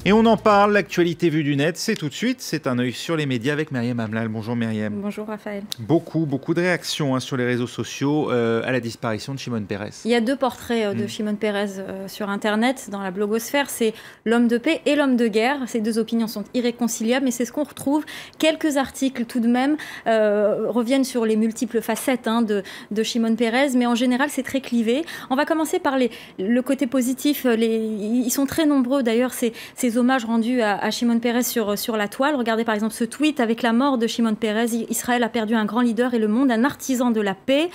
Et on en parle, l'actualité vue du net, c'est tout de suite, c'est un œil sur les médias avec Myriam Hamlal. Bonjour Myriam. Bonjour Raphaël. Beaucoup de réactions sur les réseaux sociaux à la disparition de Shimon Peres. Il y a deux portraits de Shimon Peres sur Internet, dans la blogosphère. C'est l'homme de paix et l'homme de guerre. Ces deux opinions sont irréconciliables, mais c'est ce qu'on retrouve. Quelques articles tout de même reviennent sur les multiples facettes de Shimon Peres, mais en général c'est très clivé. On va commencer par le côté positif. Ils sont très nombreux d'ailleurs, ces hommages rendus à Shimon Peres sur la toile. Regardez par exemple ce tweet: avec la mort de Shimon Peres, Israël a perdu un grand leader et le monde un artisan de la paix.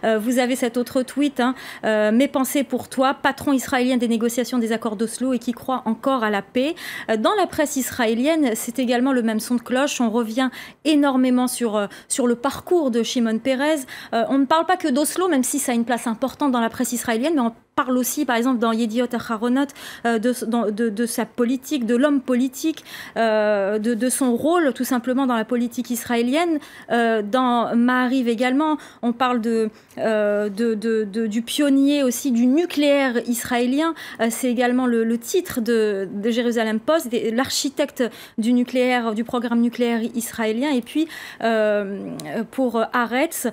Vous avez cet autre tweet, mes pensées pour toi, patron israélien des négociations des accords d'Oslo et qui croit encore à la paix. Dans la presse israélienne, c'est également le même son de cloche. On revient énormément sur le parcours de Shimon Peres. On ne parle pas que d'Oslo, même si ça a une place importante dans la presse israélienne, mais on parle aussi, par exemple, dans Yediot Aharonot, de sa politique, de l'homme politique, de son rôle, tout simplement, dans la politique israélienne. Dans Maariv également, on parle du pionnier aussi du nucléaire israélien. C'est également le titre de Jérusalem Post, l'architecte du nucléaire, du programme nucléaire israélien. Et puis, pour Haaretz,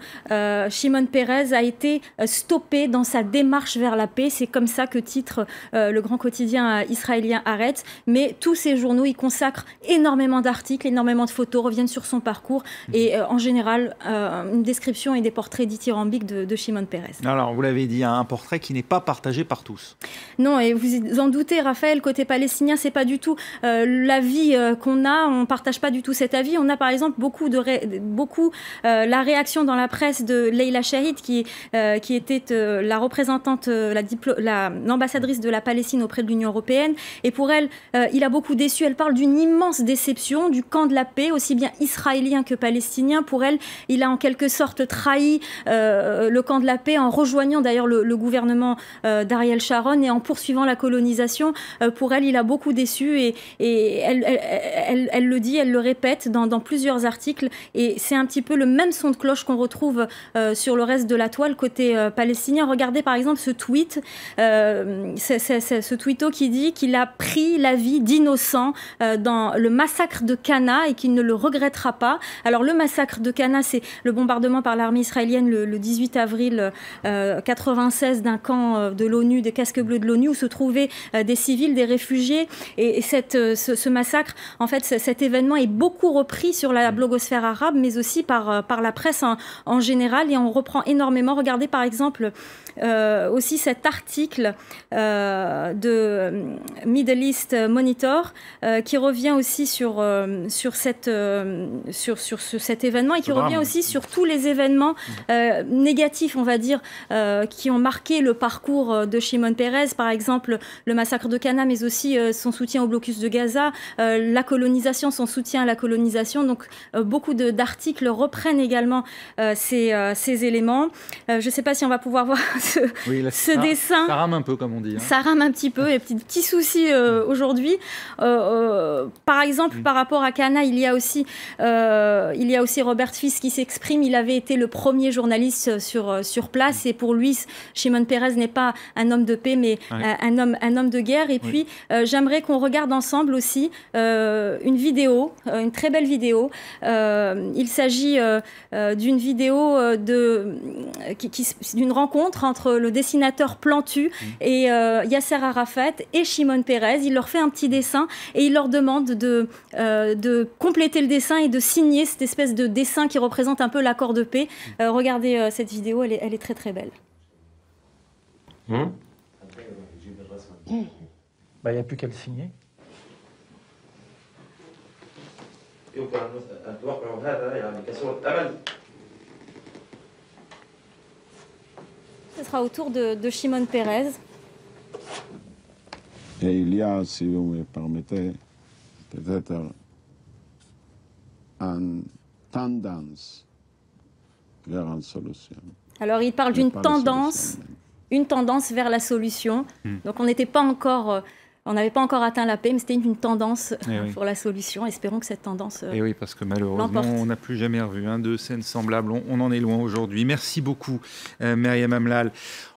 Shimon Peres a été stoppé dans sa démarche vers la paix. C'est comme ça que titre le grand quotidien israélien Haaretz. Mais tous ces journaux y consacrent énormément d'articles, énormément de photos, reviennent sur son parcours et en général une description et des portraits dithyrambiques de Shimon Peres. Alors vous l'avez dit, un portrait qui n'est pas partagé par tous. Non, et vous en doutez, Raphaël, côté palestinien, c'est pas du tout l'avis qu'on a. On partage pas du tout cet avis. On a par exemple beaucoup la réaction dans la presse de Leila Shahid qui était la représentante, l'ambassadrice de la Palestine auprès de l'Union européenne. Et pour elle, il a beaucoup déçu. Elle parle d'une immense déception du camp de la paix, aussi bien israélien que palestinien. Pour elle, il a en quelque sorte trahi le camp de la paix en rejoignant d'ailleurs le gouvernement d'Ariel Sharon et en poursuivant la colonisation. Pour elle, il a beaucoup déçu et elle le dit, elle le répète dans plusieurs articles. Et c'est un petit peu le même son de cloche qu'on retrouve sur le reste de la toile côté palestinien. Regardez par exemple ce tweet, ce tweeto qui dit qu'il a pris la vie d'innocents dans le massacre de Cana et qu'il ne le regrettera pas. Alors le massacre de Cana, c'est le bombardement par l'armée israélienne le 18 avril 96 d'un camp de l'ONU, des casques bleus de l'ONU, où se trouvaient des civils, des réfugiés. Et ce massacre, en fait, cet événement est beaucoup repris sur la blogosphère arabe, mais aussi par la presse en général. Et on reprend énormément. Regardez par exemple aussi cet article de Middle East Monitor qui revient aussi sur cet événement et qui revient aussi sur tous les événements négatifs, on va dire, qui ont marqué le parcours de Shimon Peres, par exemple le massacre de Cana, mais aussi son soutien au blocus de Gaza, la colonisation, son soutien à la colonisation. Donc beaucoup d'articles reprennent également ces éléments. Je ne sais pas si on va pouvoir voir ce dessin. Ça rame un peu, comme on dit. Ça rame un petit peu, il y a petits soucis aujourd'hui. Par exemple, par rapport à Cana, il y a aussi Robert Fils qui s'exprime. Il avait été le premier journaliste sur place et pour lui, Shimon Peres n'est pas un homme de paix, mais un homme de guerre. Et puis, j'aimerais qu'on regarde ensemble aussi une vidéo, une très belle vidéo. Il s'agit d'une vidéo d'une rencontre entre le dessinateur Plantu et Yasser Arafat et Shimon Peres. Il leur fait un petit dessin et il leur demande de compléter le dessin et de signer cette espèce de dessin qui représente un peu l'accord de paix. Regardez cette vidéo, elle est très très belle. Il n'y a plus qu'à le signer. Ce sera au tour de Shimon Peres. Et il y a, si vous me permettez, peut-être une tendance vers une solution. Alors il parle d'une tendance vers la solution. Donc on n'était pas encore... On n'avait pas encore atteint la paix, mais c'était une tendance pour la solution. Espérons que cette tendance Et oui, parce que malheureusement, on n'a plus jamais revu de scènes semblables. On en est loin aujourd'hui. Merci beaucoup, Myriam Hamlal.